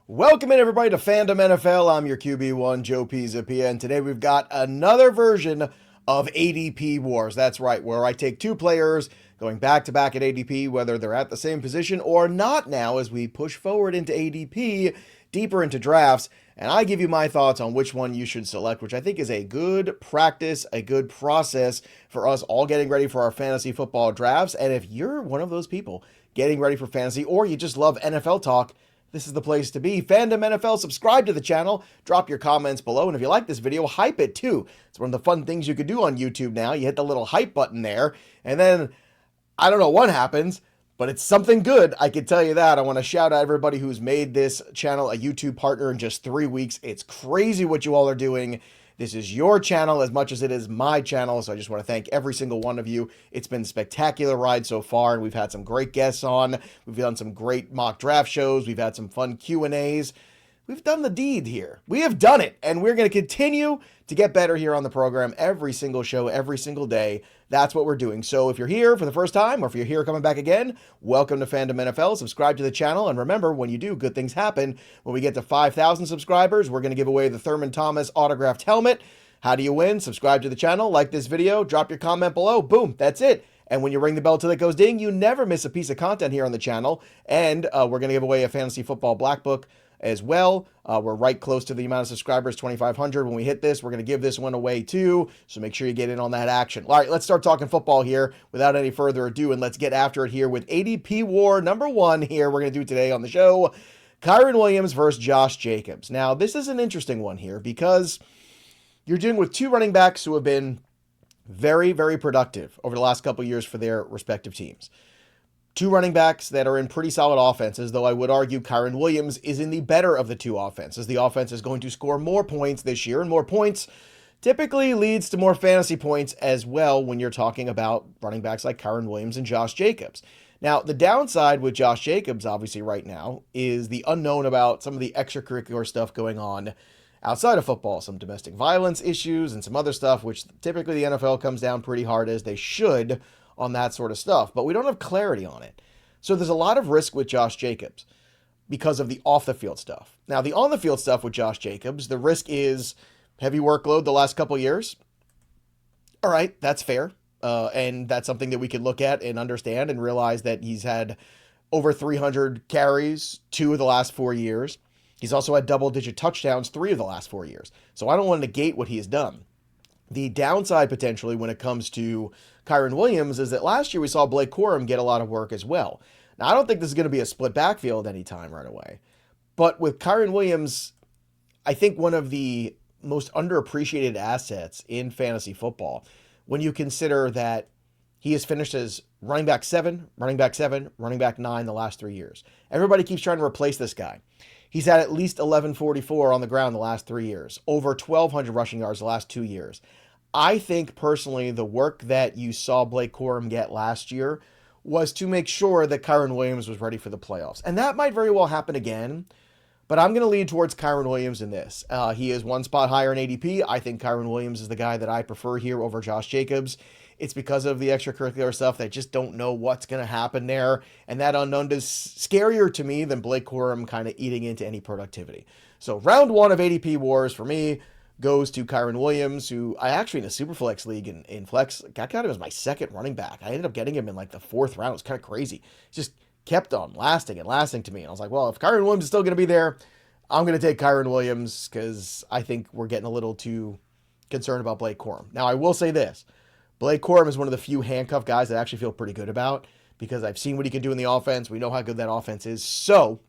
Welcome in everybody to Fandom NFL. I'm your QB1, Joe Pizzapia, and today we've got another version of ADP Wars. That's right, where I take two players going back to back at ADP, whether they're at the same position or not now as we push forward into ADP, deeper into drafts, and I give you my thoughts on which one you should select, which I think is a good practice, a good process for us all getting ready for our fantasy football drafts. And if you're one of those people getting ready for fantasy, or you just love NFL talk, this is the place to be. Fandom NFL, subscribe to the channel, drop your comments below, and if you like this video, hype it too. It's one of the fun things you could do on YouTube now. You hit the little hype button there, and then, I don't know what happens, but it's something good, I can tell you that. I want to shout out everybody who's made this channel a YouTube partner in just 3 weeks. It's crazy what you all are doing. This is your channel as much as it is my channel, so I just want to thank every single one of you. It's been a spectacular ride so far, and we've had some great guests on. We've done some great mock draft shows. We've had some fun Q&As. We've done the deed here. We have done it, and we're going to continue to get better here on the program every single show, every single day. That's what we're doing. So if you're here for the first time, or if you're here coming back again, welcome to Fandom NFL. Subscribe to the channel, and remember, when you do, good things happen. When we get to 5,000 subscribers, we're going to give away the Thurman Thomas autographed helmet. How do you win? Subscribe to the channel, like this video, drop your comment below. Boom, that's it. And when you ring the bell till it goes ding, you never miss a piece of content here on the channel. And we're going to give away a fantasy football black book as well. We're right close to the amount of subscribers, 2,500. When we hit this, we're going to give this one away too. So make sure you get in on that action. All right, let's start talking football here without any further ado, and let's get after it here with ADP War number 1 here. We're going to do today on the show, Kyren Williams versus Josh Jacobs. Now, this is an interesting one here because you're dealing with two running backs who have been very, very productive over the last couple of years for their respective teams. Two running backs that are in pretty solid offenses, though I would argue Kyren Williams is in the better of the two offenses. The offense is going to score more points this year, and more points typically leads to more fantasy points as well when you're talking about running backs like Kyren Williams and Josh Jacobs. Now, the downside with Josh Jacobs, obviously right now, is the unknown about some of the extracurricular stuff going on outside of football, some domestic violence issues and some other stuff, which typically the NFL comes down pretty hard, as they should, on that sort of stuff, but we don't have clarity on it. So there's a lot of risk with Josh Jacobs because of the off-the-field stuff. Now, the on-the-field stuff with Josh Jacobs, the risk is heavy workload the last couple years. All right, that's fair, and that's something that we can look at and understand and realize that he's had over 300 carries 2 of the last 4 years. He's also had double-digit touchdowns 3 of the last 4 years. So I don't want to negate what he has done. The downside potentially when it comes to Kyren Williams is that last year we saw Blake Corum get a lot of work as well. Now, I don't think this is going to be a split backfield anytime right away. But with Kyren Williams, I think one of the most underappreciated assets in fantasy football, when you consider that he has finished as running back 7, running back 7, running back 9 the last 3 years. Everybody keeps trying to replace this guy. He's had at least 1144 on the ground the last 3 years, over 1,200 rushing yards the last 2 years. I think personally the work that you saw Blake Corum get last year was to make sure that Kyren Williams was ready for the playoffs. And that might very well happen again, but I'm going to lean towards Kyren Williams in this. He is one spot higher in ADP. I think Kyren Williams is the guy that I prefer here over Josh Jacobs. It's because of the extracurricular stuff. They just don't know what's going to happen there. And that unknown is scarier to me than Blake Corum kind of eating into any productivity. So round 1 of ADP Wars for me goes to Kyren Williams, who I actually in a Superflex league in Flex, got him as my second running back. I ended up getting him in like the 4th round. It was kind of crazy. Just kept on lasting and lasting to me. And I was like, well, if Kyren Williams is still going to be there, I'm going to take Kyren Williams because I think we're getting a little too concerned about Blake Corum. Now, I will say this. Blake Corum is one of the few handcuffed guys that I actually feel pretty good about because I've seen what he can do in the offense. We know how good that offense is. So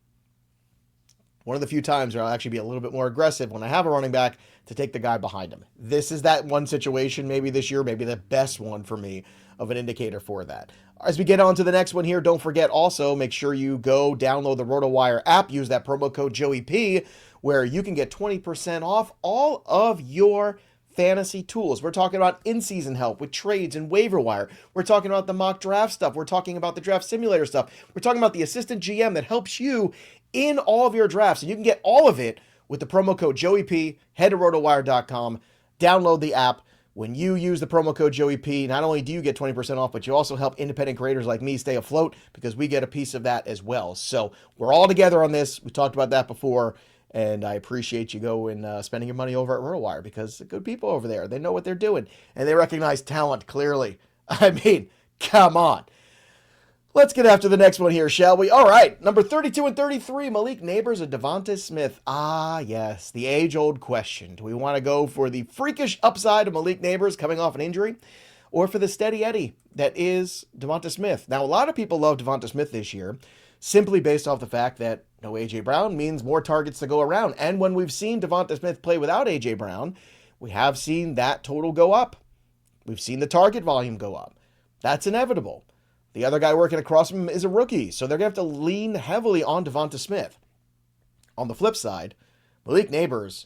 one of the few times where I'll actually be a little bit more aggressive when I have a running back to take the guy behind him. This is that one situation maybe this year, maybe the best one for me of an indicator for that. As we get on to the next one here, don't forget also, make sure you go download the RotoWire app. Use that promo code JoeyP where you can get 20% off all of your fantasy tools. We're talking about in-season help with trades and waiver wire. We're talking about the mock draft stuff. We're talking about the draft simulator stuff. We're talking about the assistant GM that helps you in all of your drafts. And you can get all of it with the promo code JoeyP. Head to rotowire.com, download the app. When you use the promo code JoeyP, not only do you get 20% off, but you also help independent creators like me stay afloat because we get a piece of that as well. So we're all together on this. We talked about that before, and I appreciate you going spending your money over at RotoWire because they're good people over there. They know what they're doing, and they recognize talent clearly. I mean, come on. Let's get after the next one here, shall we? All right, number 32 and 33, Malik Nabers and Devonta Smith. Ah, yes, the age-old question. Do we want to go for the freakish upside of Malik Nabers coming off an injury, or for the steady Eddie that is Devonta Smith? Now, a lot of people love Devonta Smith this year, simply based off the fact that no A.J. Brown means more targets to go around. And when we've seen Devonta Smith play without A.J. Brown, we have seen that total go up. We've seen the target volume go up. That's inevitable. The other guy working across from him is a rookie, so they're going to have to lean heavily on Devonta Smith. On the flip side, Malik Nabers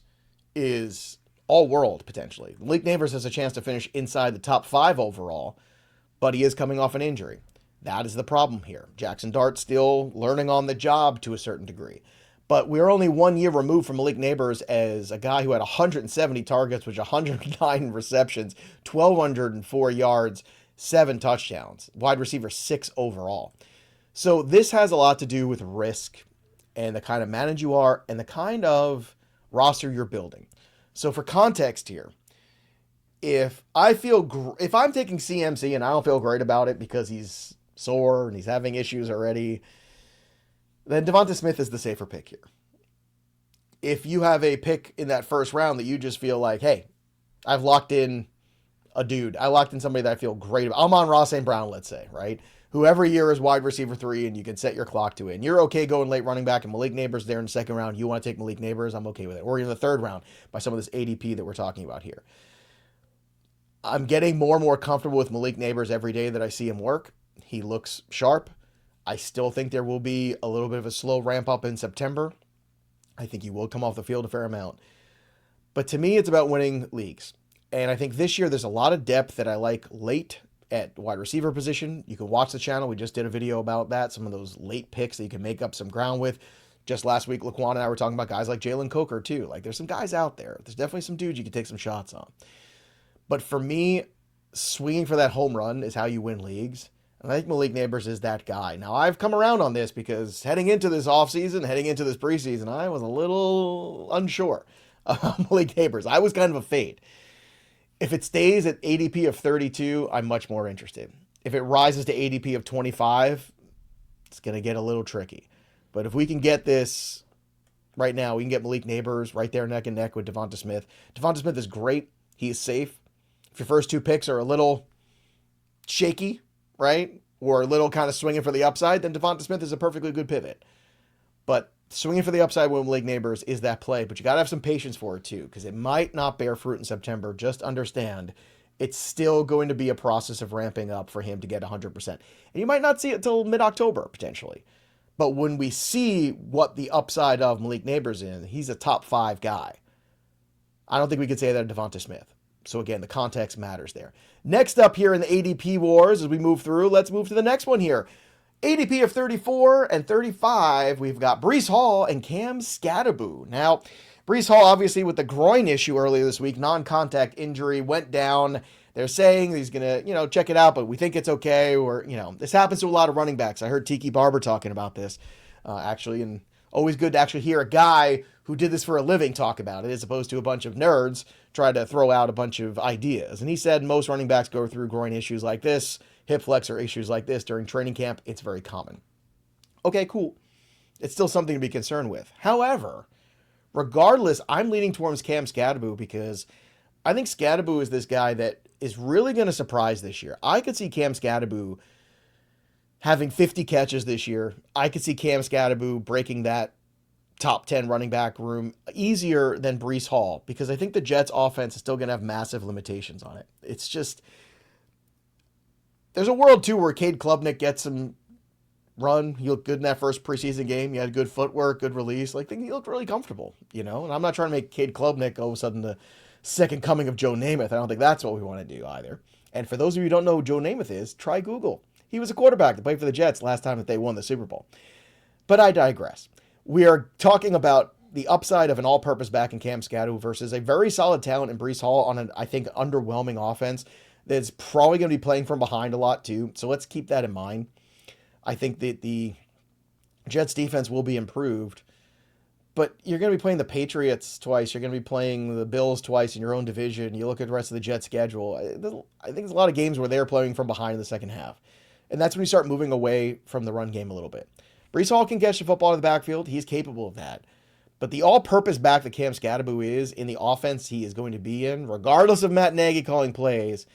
is all-world, potentially. Malik Nabers has a chance to finish inside the top 5 overall, but he is coming off an injury. That is the problem here. Jackson Dart still learning on the job to a certain degree. But we're only 1 year removed from Malik Nabers as a guy who had 170 targets, which 109 receptions, 1,204 yards, 7 touchdowns, wide receiver 6 overall. So this has a lot to do with risk and the kind of manager you are and the kind of roster you're building. So for context here, if I'm taking CMC and I don't feel great about it because he's sore and he's having issues already, then Devonta Smith is the safer pick here. If you have a pick in that first round that you just feel like, hey, I've locked in a dude. I locked in somebody that I feel great about. I'm on Ross St. Brown, let's say, right? Who every year is wide receiver 3 and you can set your clock to it. And you're okay going late running back and Malik Nabers there in the second round. You want to take Malik Nabers, I'm okay with it. Or in the third round by some of this ADP that we're talking about here. I'm getting more and more comfortable with Malik Nabers every day that I see him work. He looks sharp. I still think there will be a little bit of a slow ramp up in September. I think he will come off the field a fair amount. But to me, it's about winning leagues. And I think this year there's a lot of depth that I like late at wide receiver position. You can watch the channel. We just did a video about that. Some of those late picks that you can make up some ground with. Just last week, Laquan and I were talking about guys like Jalen Coker too. Like there's some guys out there. There's definitely some dudes you can take some shots on. But for me, swinging for that home run is how you win leagues. And I think Malik Nabers is that guy. Now, I've come around on this because heading into this offseason, heading into this preseason, I was a little unsure of Malik Nabers. I was kind of a fade. If it stays at ADP of 32, I'm much more interested. If it rises to ADP of 25, it's going to get a little tricky. But if we can get this right now, we can get Malik Nabers right there neck and neck with Devonta Smith. Devonta Smith is great. He is safe. If your first 2 picks are a little shaky, right, or a little kind of swinging for the upside, then Devonta Smith is a perfectly good pivot. But swinging for the upside with Malik Nabers is that play, but you got to have some patience for it too, because it might not bear fruit in September. Just understand it's still going to be a process of ramping up for him to get 100%. And you might not see it till mid-October, potentially. But when we see what the upside of Malik Nabers is, he's a top 5 guy. I don't think we could say that of Devonta Smith. So again, the context matters there. Next up here in the ADP Wars, as we move through, let's move to the next one here. ADP of 34 and 35, we've got Breece Hall and Cam Skattebo. Now, Breece Hall, obviously, with the groin issue earlier this week, non-contact injury, went down. They're saying he's going to, check it out, but we think it's okay. Or, this happens to a lot of running backs. I heard Tiki Barber talking about this, actually, and always good to actually hear a guy who did this for a living talk about it, as opposed to a bunch of nerds try to throw out a bunch of ideas. And he said most running backs go through groin issues like this, hip flexor issues like this during training camp. It's very common. Okay, cool. It's still something to be concerned with. However, regardless, I'm leaning towards Cam Skattebo because I think Skattebo is this guy that is really going to surprise this year. I could see Cam Skattebo having 50 catches this year. I could see Cam Skattebo breaking that top 10 running back room easier than Breece Hall, because I think the Jets offense is still going to have massive limitations on it. It's just, there's a world too where Cade Klubnik gets some run. He looked good in that first preseason game. He had good footwork, good release. Like, I think he looked really comfortable, and I'm not trying to make Cade Klubnik all of a sudden the second coming of Joe Namath. I don't think that's what we want to do either. And for those of you who don't know who Joe Namath is, try Google. He was a quarterback that played for the Jets last time that they won the Super Bowl. But I digress. We are talking about the upside of an all-purpose back in Cam Skattebo versus a very solid talent in Breece Hall on an, I think, underwhelming offense that's probably going to be playing from behind a lot too. So let's keep that in mind. I think that the Jets defense will be improved, but you're going to be playing the Patriots twice. You're going to be playing the Bills twice in your own division. You look at the rest of the Jets schedule. I think there's a lot of games where they're playing from behind in the second half. And that's when you start moving away from the run game a little bit. Breece Hall can catch the football in the backfield. He's capable of that. But the all-purpose back that Cam Skattebo is in the offense he is going to be in, regardless of Matt Nagy calling plays,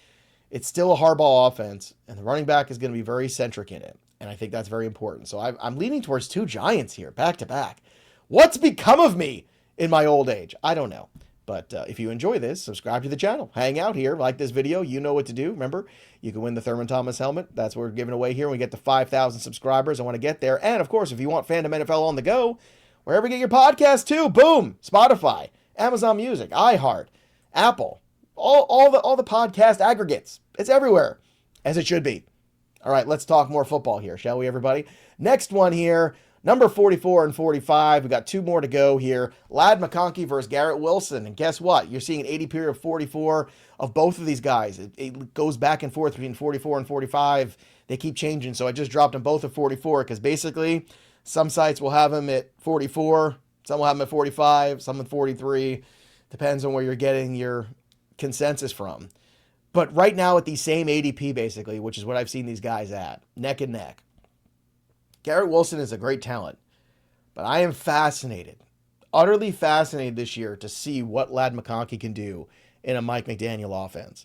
it's still a hardball offense, and the running back is going to be very centric in it. And I think that's very important. So I'm leaning towards two giants here, back to back. What's become of me in my old age? I don't know. But if you enjoy this, subscribe to the channel. Hang out here, like this video. You know what to do. Remember, you can win the Thurman Thomas helmet. That's what we're giving away here when we get to 5,000 subscribers. I want to get there. And, of course, if you want Fandom NFL on the go, wherever you get your podcast too, boom, Spotify, Amazon Music, iHeart, Apple, all the podcast aggregates. It's everywhere, as it should be. All right, let's talk more football here, shall we, everybody? Next one here. Number 44 and 45. We got two more to go here. Ladd McConkey versus Garrett Wilson. And guess what? You're seeing an ADP of 44 of both of these guys. It goes back and forth between 44 and 45. They keep changing. So I just dropped them both at 44 because basically some sites will have them at 44. Some will have them at 45. Some at 43. Depends on where you're getting your consensus from. But right now at the same ADP basically, which is what I've seen these guys at, neck and neck. Garrett Wilson is a great talent, but I am fascinated, utterly fascinated this year to see what Ladd McConkey can do in a Mike McDaniel offense.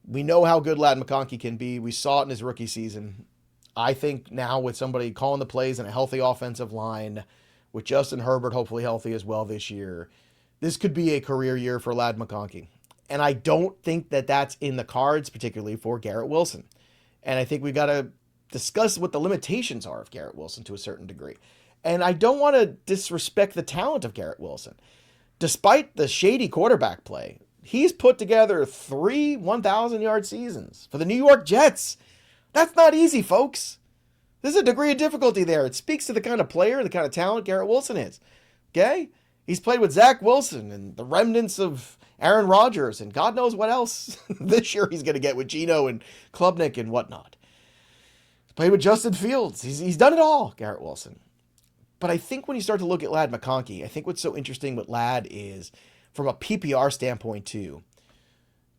We know how good Ladd McConkey can be. We saw it in his rookie season. I think now with somebody calling the plays and a healthy offensive line, with Justin Herbert hopefully healthy as well this year, this could be a career year for Ladd McConkey. And I don't think that that's in the cards, particularly for Garrett Wilson. And I think we got to discuss what the limitations are of Garrett Wilson to a certain degree. And I don't want to disrespect the talent of Garrett Wilson. Despite the shady quarterback play, he's put together 3 1,000-yard seasons for the New York Jets. That's not easy, folks. There's a degree of difficulty there. It speaks to the kind of player, the kind of talent Garrett Wilson is. Okay? He's played with Zach Wilson and the remnants of Aaron Rodgers and God knows what else this year he's going to get with Geno and Klubnik and whatnot. Played with Justin Fields. He's done it all, Garrett Wilson. But I think when you start to look at Ladd McConkey, I think what's so interesting with Ladd is, from a PPR standpoint too,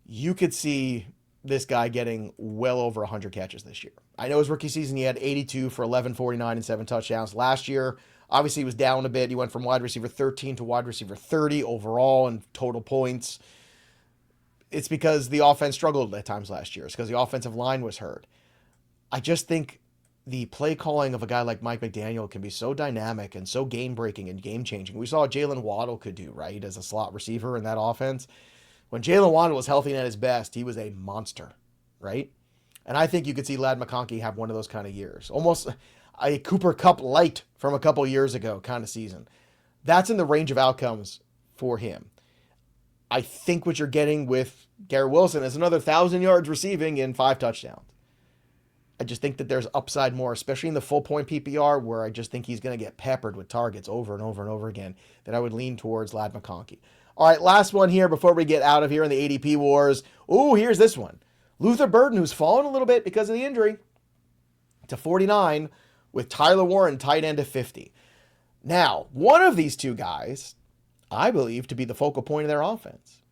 you could see this guy getting well over 100 catches this year. I know his rookie season he had 82 for 1149 and 7 touchdowns. Last year, obviously he was down a bit. He went from wide receiver 13 to wide receiver 30 overall in total points. It's because the offense struggled at times last year. It's because the offensive line was hurt. I just think the play calling of a guy like Mike McDaniel can be so dynamic and so game-breaking and game-changing. We saw what Jalen Waddle could do, right, as a slot receiver in that offense. When Jalen Waddle was healthy and at his best, he was a monster, right? And I think you could see Ladd McConkey have one of those kind of years. Almost a Cooper Kupp light from a couple years ago kind of season. That's in the range of outcomes for him. I think what you're getting with Garrett Wilson is another 1,000 yards receiving and 5 touchdowns. I just think that there's upside more, especially in the full point PPR, where I just think he's going to get peppered with targets over and over and over again, that I would lean towards Ladd McConkey. All right, last one here before we get out of here in the ADP Wars. Ooh, here's this one. Luther Burden, who's fallen a little bit because of the injury, to 49, with Tyler Warren, tight end, to 50. Now, one of these two guys, I believe, to be the focal point of their offense.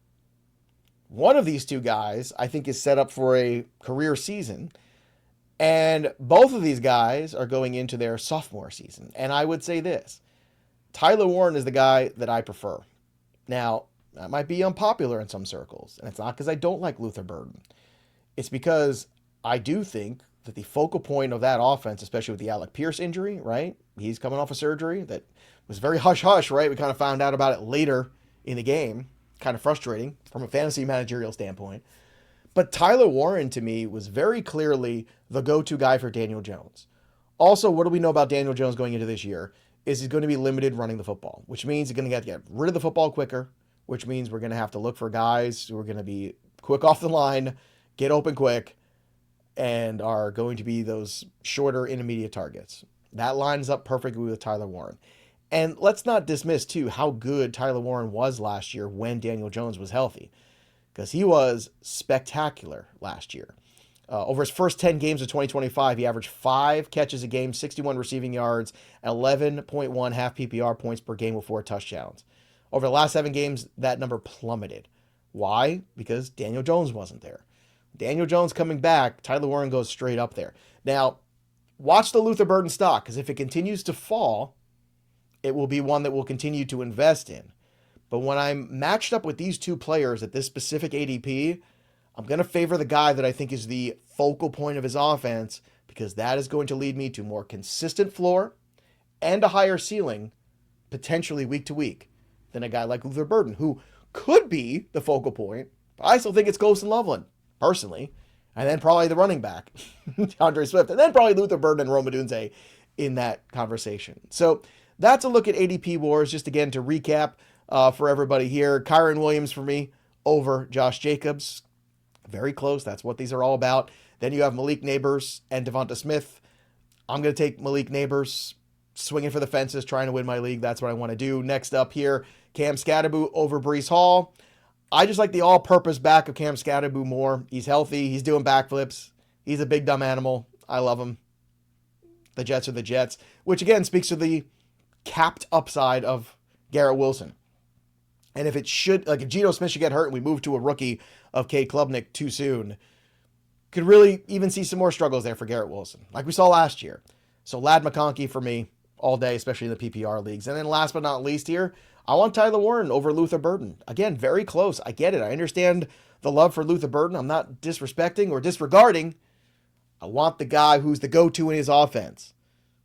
One of these two guys, I think, is set up for a career season. And both of these guys are going into their sophomore season. And I would say this. Tyler Warren is the guy that I prefer. Now, that might be unpopular in some circles. And it's not because I don't like Luther Burden. It's because I do think that the focal point of that offense, especially with the Alec Pierce injury, right? He's coming off a surgery that was very hush-hush, right? We kind of found out about it later in the game. Kind of frustrating from a fantasy managerial standpoint. But Tyler Warren, to me, was very clearly the go-to guy for Daniel Jones. Also, what do we know about Daniel Jones going into this year? Is he's going to be limited running the football, which means he's going to have to get rid of the football quicker, which means we're going to have to look for guys who are going to be quick off the line, get open quick, and are going to be those shorter intermediate targets. That lines up perfectly with Tyler Warren. And let's not dismiss, too, how good Tyler Warren was last year when Daniel Jones was healthy, because he was spectacular last year. Over his first 10 games of 2025, he averaged 5 catches a game, 61 receiving yards, 11.1 half PPR points per game with 4 touchdowns. Over the last 7 games, that number plummeted. Why? Because Daniel Jones wasn't there. Daniel Jones coming back, Tyler Warren goes straight up there. Now, watch the Luther Burden stock, because if it continues to fall, it will be one that we'll continue to invest in. But when I'm matched up with these two players at this specific ADP, I'm going to favor the guy that I think is the focal point of his offense, because that is going to lead me to more consistent floor and a higher ceiling, potentially week to week, than a guy like Luther Burden, who could be the focal point. But I still think it's Ghost and Loveland, personally. And then probably the running back, DeAndre Swift, and then probably Luther Burden and Rome Odunze in that conversation. So that's a look at ADP Wars. Just again to recap for everybody here. Kyren Williams for me over Josh Jacobs. Very close. That's what these are all about. Then you have Malik Nabers and Devonta Smith. I'm going to take Malik Nabers, swinging for the fences, trying to win my league. That's what I want to do. Next up here, Cam Skattebo over Breece Hall. I just like the all-purpose back of Cam Skattebo more. He's healthy. He's doing backflips. He's a big, dumb animal. I love him. The Jets are the Jets, which again speaks to the capped upside of Garrett Wilson. And if if Geno Smith should get hurt and we move to a rookie of Cade Klubnik too soon, could really even see some more struggles there for Garrett Wilson, like we saw last year. So Lad McConkey for me all day, especially in the PPR leagues. And then last but not least here, I want Tyler Warren over Luther Burden. Again, very close. I get it. I understand the love for Luther Burden. I'm not disrespecting or disregarding. I want the guy who's the go-to in his offense.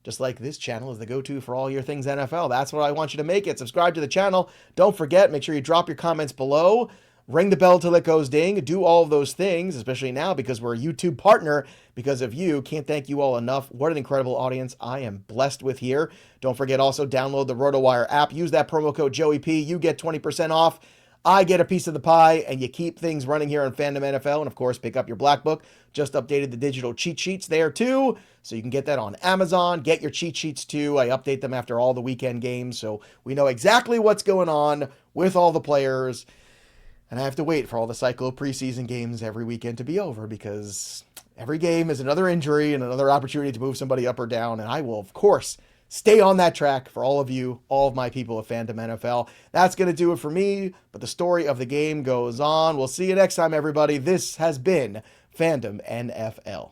Just like this channel is the go-to for all your things NFL. That's what I want you to make it. Subscribe to the channel. Don't forget, make sure you drop your comments below. Ring the bell till it goes ding. Do all of those things, especially now because we're a YouTube partner because of you. Can't thank you all enough. What an incredible audience I am blessed with here. Don't forget also download the RotoWire app. Use that promo code JoeyP. You get 20% off. I get a piece of the pie, and you keep things running here on Fandom NFL. And, of course, pick up your Black Book. Just updated the digital cheat sheets there, too. So you can get that on Amazon. Get your cheat sheets, too. I update them after all the weekend games, so we know exactly what's going on with all the players. And I have to wait for all the cycle of preseason games every weekend to be over because every game is another injury and another opportunity to move somebody up or down. And I will, of course, stay on that track for all of you, all of my people of Fandom NFL. That's going to do it for me, but the story of the game goes on. We'll see you next time, everybody. This has been Fandom NFL.